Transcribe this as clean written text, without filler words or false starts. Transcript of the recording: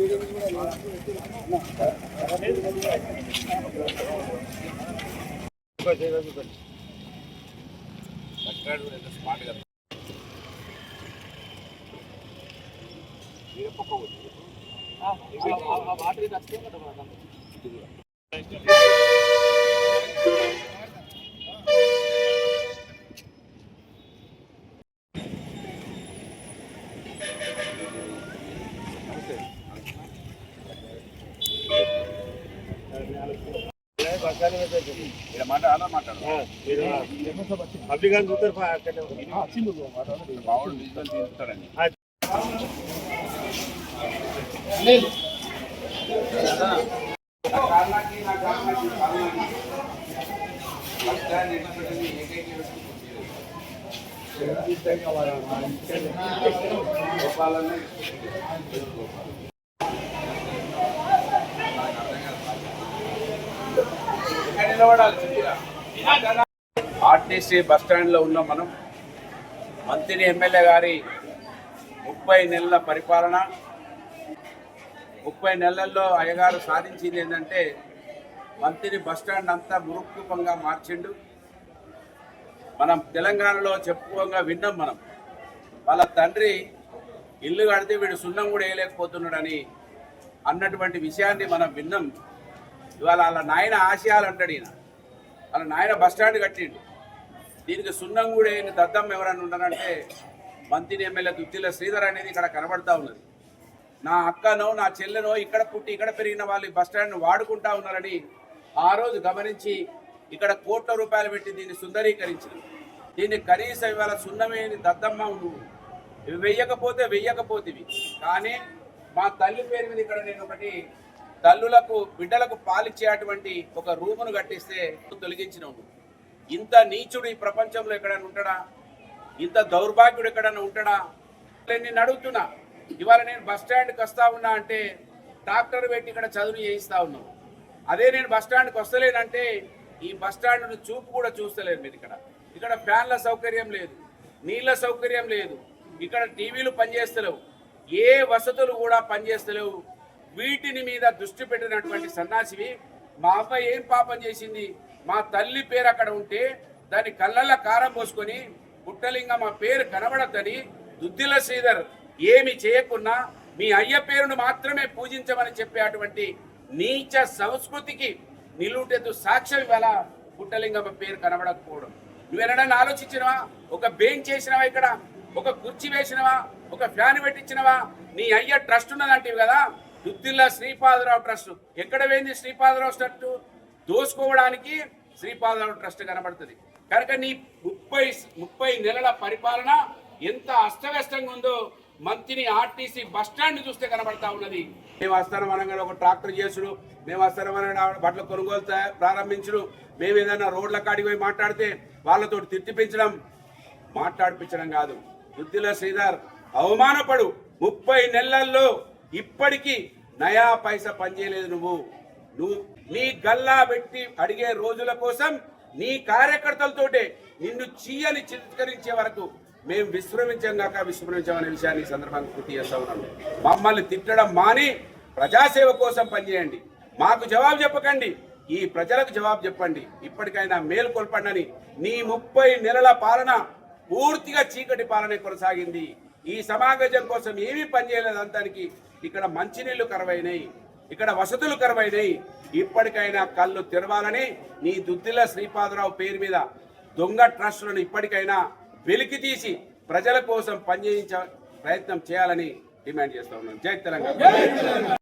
Public చూస్తారు RTC బస్టాండ్లో ఉన్న మనం మంత్రి ఎమ్మెల్యే గారి 30 నెలల పరిపాలన 30 నెలల్లో అయ్యగారు సాధించింది ఏంటంటే మంత్రి బస్టాండ్ అంతా మురుక్కుపంగా మార్చిండు. మనం తెలంగాణలో చెప్పుకోగా విన్నాం. మనం వాళ్ళ తండ్రి ఇల్లు కడితే వీడు సున్నం కూడా వేయలేకపోతున్నాడని అన్నటువంటి విషయాన్ని మనం విన్నాం. ఇవాళ వాళ్ళ నాయన ఆశయాలు అంటాడు. ఈయన వాళ్ళ నాయన బస్టాండ్ కట్టిండు. దీనికి సున్నం కూడా వేయని దద్దం ఎవరన్నా ఉన్నారంటే మంత్రి ఎమ్మెల్యే దుద్దిల శ్రీధర్ అనేది ఇక్కడ కనబడతా ఉన్నది. నా అక్కనో నా చెల్లెనో ఇక్కడ పుట్టి ఇక్కడ పెరిగిన వాళ్ళు బస్టాండ్ను వాడుకుంటా ఉన్నారని ఆ రోజు గమనించి ఇక్కడ కోట్ల రూపాయలు పెట్టి దీన్ని సుందరీకరించింది. దీన్ని కనీసం ఇవాళ సున్నమేని దద్దమ్మ నువ్వు వెయ్యకపోతేవి కానీ మా తల్లి పేరు మీద ఇక్కడ నేను ఒకటి తల్లులకు బిడ్డలకు పాలిచ్చేటువంటి ఒక రూమును కట్టిస్తే తొలగించినవు. ఇంత నీచుడు ఈ ప్రపంచంలో ఎక్కడైనా ఉంటాడా? ఇంత దౌర్భాగ్యుడు ఎక్కడైనా ఉంటాడా? నేను అడుగుతున్నా. ఇవాళ నేను బస్టాండ్కి వస్తా ఉన్నా అంటే డాక్టర్ పెట్టి ఇక్కడ చదువు చేయిస్తా ఉన్నావు. అదే నేను బస్టాండ్కి వస్తలేనంటే ఈ బస్టాండ్ను చూపు కూడా చూస్తలేను. మీరు ఇక్కడ ఫ్యాన్ల సౌకర్యం లేదు, నీళ్ళ సౌకర్యం లేదు, ఇక్కడ టీవీలు పనిచేస్తలేవు, ఏ వసతులు కూడా పనిచేస్తలేవు. వీటిని మీద దృష్టి పెట్టినటువంటి సన్నాసివి మా అబ్బాయి ఏం పాపం చేసింది? మా తల్లి పేరు అక్కడ ఉంటే దాని కళ్ళల్లో కారం పోసుకొని పుట్టలింగమ్మ పేరు కనబడద్దని దుద్దిల శ్రీధర్ ఏమి చేయకున్నా మీ అయ్య పేరును మాత్రమే పూజించమని చెప్పేటువంటి నీచ సంస్కృతికి నిలువుటెత్తు సాక్ష్యం ఇవాళ పుట్టలింగమ్మ పేరు కనబడకపోవడం. నువ్వెన్నడన్నా ఆలోచించినవా? ఒక బెంచ్ చేసినవా? ఇక్కడ ఒక కుర్చీ వేసినవా? ఒక ఫ్యాన్ పెట్టించినవా? నీ అయ్య ట్రస్ట్ ఉన్నదంటివి కదా, దుద్దిల్ల శ్రీపాదరావు ట్రస్ట్. ఎక్కడ పోయింది శ్రీపాదరావు ట్రస్ట్? దోసుకోవడానికి శ్రీపాదరావు ట్రస్ట్ కనబడుతుంది. కనుక నీ 30 నెలల పరిపాలన ఎంత అస్తవ్యస్తంగా ఉందో మంత్రిని ఆర్టీసీ బస్టాండ్ చూస్తే కనబడతా ఉన్నది. మేము వస్తారం అనగానే ఒక ట్రాక్టర్ చేసుడు, మేము వస్తారం అనగా బట్టల కొనుగోలు ప్రారంభించడం, మేము ఏదైనా రోడ్ల కాడికి పోయి మాట్లాడితే వాళ్ళతో తిట్టిపించడం, మాట్లాడిపించడం కాదు. దుద్దిల శ్రీధర్ అవమానపడు. 30 నెలల్లో ఇప్పటికీ నయా పైసా పనిచేయలేదు. నువ్వు నీ గల్లా పెట్టి అడిగే రోజుల కోసం నీ కార్యకర్తలతోటే నిన్ను చీయని చిత్కరించే వరకు మేము విశ్రమించామనే విషయాన్ని ఈ సందర్భంగా గుర్తు చేస్తా ఉన్నాను. మమ్మల్ని తిట్టడం మాని ప్రజాసేవ కోసం పనిచేయండి. మాకు జవాబు చెప్పకండి, ఈ ప్రజలకు జవాబు చెప్పండి. ఇప్పటికైనా మేలు కొల్పండి. నీ 30 నెలల పాలన పూర్తిగా చీకటి పాలన కొనసాగింది. ఈ సమాజం కోసం ఏమీ పనిచేయలేదు. అంతానికి ఇక్కడ మంచినీళ్లు కరువైనాయి, ఇక్కడ వసతులు కరువైనాయి. ఇప్పటికైనా కళ్ళు తెరవాలని నీ దుద్దిల శ్రీపాదరావు పేరు మీద దొంగ ట్రస్టులను ఇప్పటికైనా వెలికి తీసి ప్రజల కోసం పనిచేయించే ప్రయత్నం చేయాలని డిమాండ్ చేస్తా ఉన్నాను. జై తెలంగాణ.